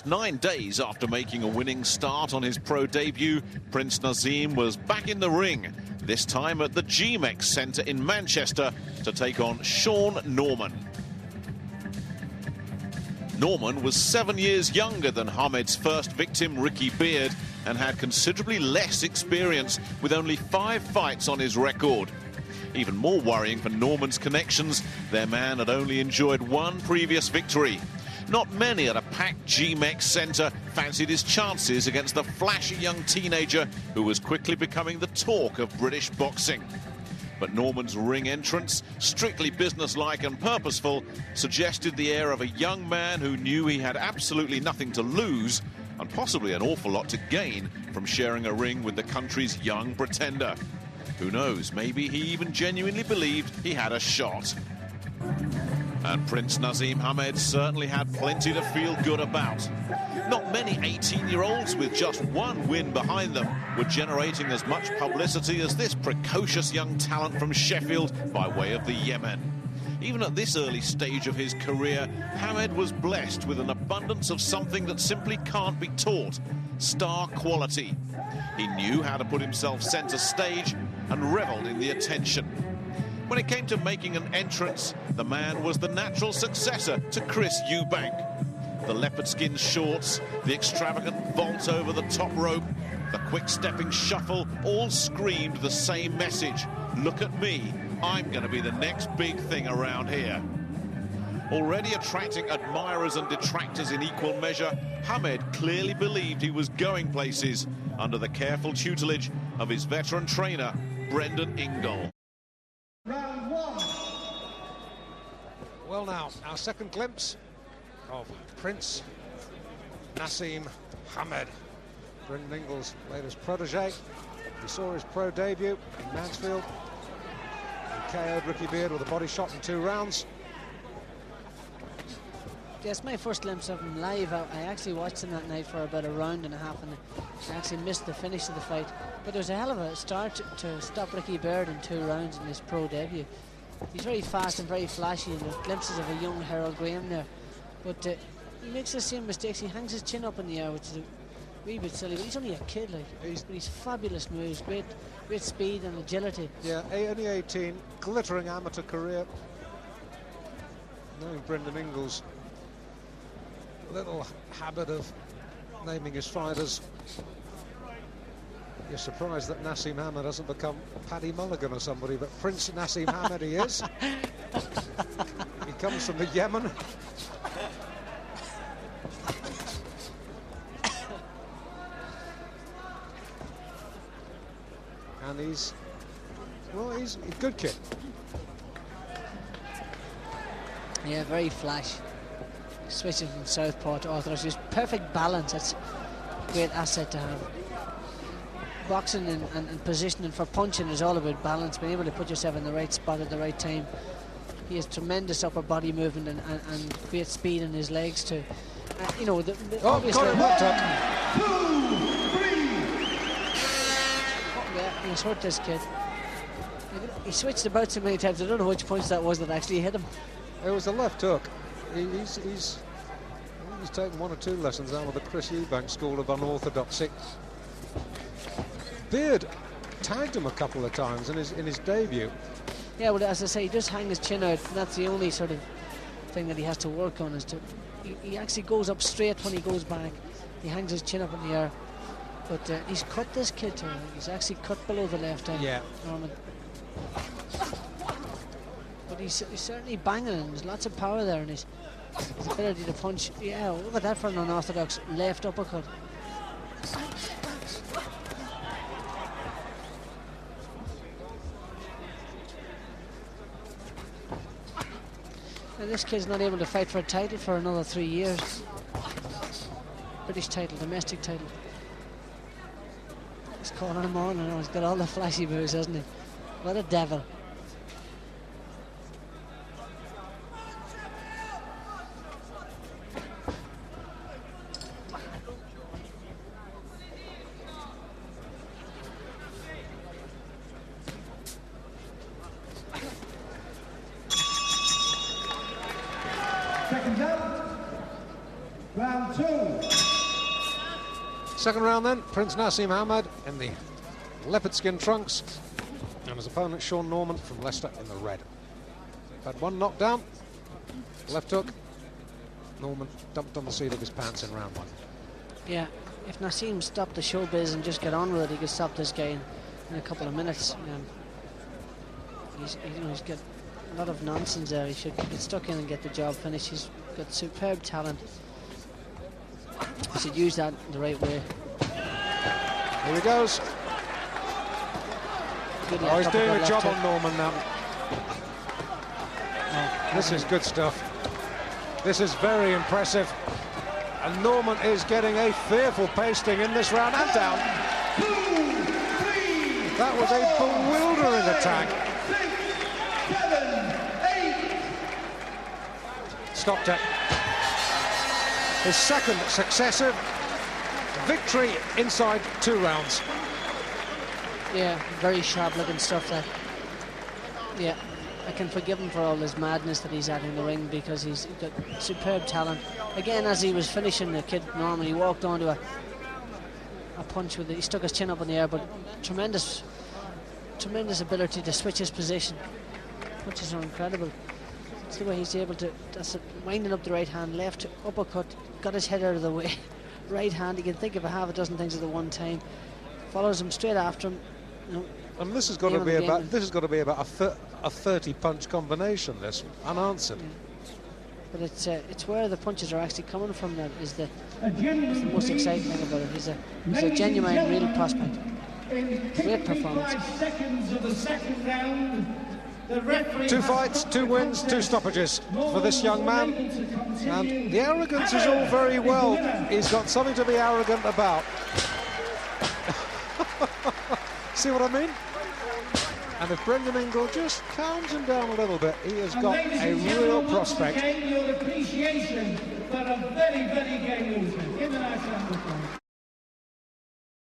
9 days after making a winning start on his pro debut, Prince Naseem was back in the ring, this time at the GMEX Centre in Manchester to take on Shaun Norman. Norman was 7 years younger than Hamed's first victim, Ricky Beard, and had considerably less experience, with only 5 fights on his record. Even more worrying for Norman's connections, their man had only enjoyed 1 previous victory. Not many at a packed GMEX Centre fancied his chances against the flashy young teenager who was quickly becoming the talk of British boxing. But Norman's ring entrance, strictly businesslike and purposeful, suggested the air of a young man who knew he had absolutely nothing to lose and possibly an awful lot to gain from sharing a ring with the country's young pretender. Who knows, maybe he even genuinely believed he had a shot. And Prince Naseem Hamed certainly had plenty to feel good about. Not many 18-year-olds with just 1 win behind them were generating as much publicity as this precocious young talent from Sheffield by way of the Yemen. Even at this early stage of his career, Hamed was blessed with an abundance of something that simply can't be taught: star quality. He knew how to put himself centre stage and revelled in the attention. When it came to making an entrance, the man was the natural successor to Chris Eubank. The leopard skin shorts, the extravagant vault over the top rope, the quick-stepping shuffle all screamed the same message: look at me, I'm going to be the next big thing around here. Already attracting admirers and detractors in equal measure, Hamed clearly believed he was going places under the careful tutelage of his veteran trainer, Brendan Ingle. Round 1. Well, now, our second glimpse of Prince Naseem Hamed, Brendan Ingle's latest protege. We saw his pro debut in Mansfield. He KO'd Ricky Beard with a body shot in 2 rounds. Yes, my first glimpse of him live. I actually watched him that night for about a round and a half, and I actually missed the finish of the fight. But it was a hell of a start to stop Ricky Beard in 2 rounds in his pro debut. He's very fast and very flashy, and there's glimpses of a young Harold Graham there. But he makes the same mistakes. He hangs his chin up in the air, which is a wee bit silly. But he's only a kid, like. He's fabulous moves, great speed and agility. Yeah, only 18, glittering amateur career. Knowing Brendan Ingle's little habit of naming his fighters, you're surprised that Naseem Hamed hasn't become Paddy Mulligan or somebody, but Prince Naseem Hamed he is. He comes from the Yemen. And he's a good kid. Yeah, very flash. Switching from southpaw to orthodox, just perfect balance. That's a great asset to have. Boxing and positioning for punching is all about balance, being able to put yourself in the right spot at the right time. He has tremendous upper body movement and great speed in his legs too. You know, obviously. Got him. 2, 3. Yeah, he's hurt this kid. He switched about so many times. I don't know which punch that was that actually hit him. It was a left hook. He's taken 1 or 2 lessons out of the Chris Eubank School of Unorthodoxy. Beard tagged him a couple of times in his debut. Yeah, well, as I say, he does hang his chin out. That's the only sort of thing that he has to work on, is he actually goes up straight when he goes back. He hangs his chin up in the air. But he's cut this kid too. He's actually cut below the left eye. Yeah. Norman. But he's certainly banging, and there's lots of power there, and his ability to punch. Yeah, look at that for an unorthodox left uppercut. And this kid's not able to fight for a title for another 3 years. British title, domestic title. He's calling him on, and he's got all the flashy moves, hasn't he? What a devil. Second out. Round 2. Second round then, Prince Naseem Hamed in the leopard skin trunks, and his opponent Shaun Norman from Leicester in the red. Had one knockdown, left hook. Norman dumped on the seat of his pants in round 1. Yeah, if Naseem stopped the showbiz and just get on with it, he could stop this guy in a couple of minutes. He's got a lot of nonsense there. He should get stuck in and get the job finished. He's got superb talent. He should use that the right way. Here he goes. Oh, he's doing a job on Norman now. This is good stuff. This is very impressive. And Norman is getting a fearful pasting in this round and down. 2, 3. That was a bewildering attack. 6, 7, 8. Stopped it. His second successive victory inside 2 rounds. Yeah, very sharp looking stuff there. Yeah, I can forgive him for all his madness that he's at in the ring, because he's got superb talent. Again, as he was finishing the kid Norman, he walked onto a punch with it. He stuck his chin up in the air, but tremendous ability to switch his position. Punches are incredible. It's the way he's able to, that's it, winding up the right hand, left uppercut, got his head out of the way. Right hand, he can think of a half a dozen things at the one time. Follows him straight after him. And this has got to be about a 30 punch combination. This unanswered. Yeah. But it's where the punches are actually coming from that is the most exciting thing about it. He's a genuine, real prospect. Great performance. Seconds of the second round. 2 fights, 2 wins, 2 stoppages for this young man. And the arrogance is all very well. He's got something to be arrogant about. See what I mean? And if Brendan Ingle just calms him down a little bit, he has got a real prospect. Your appreciation for a very, very game loser. Give a nice round of applause.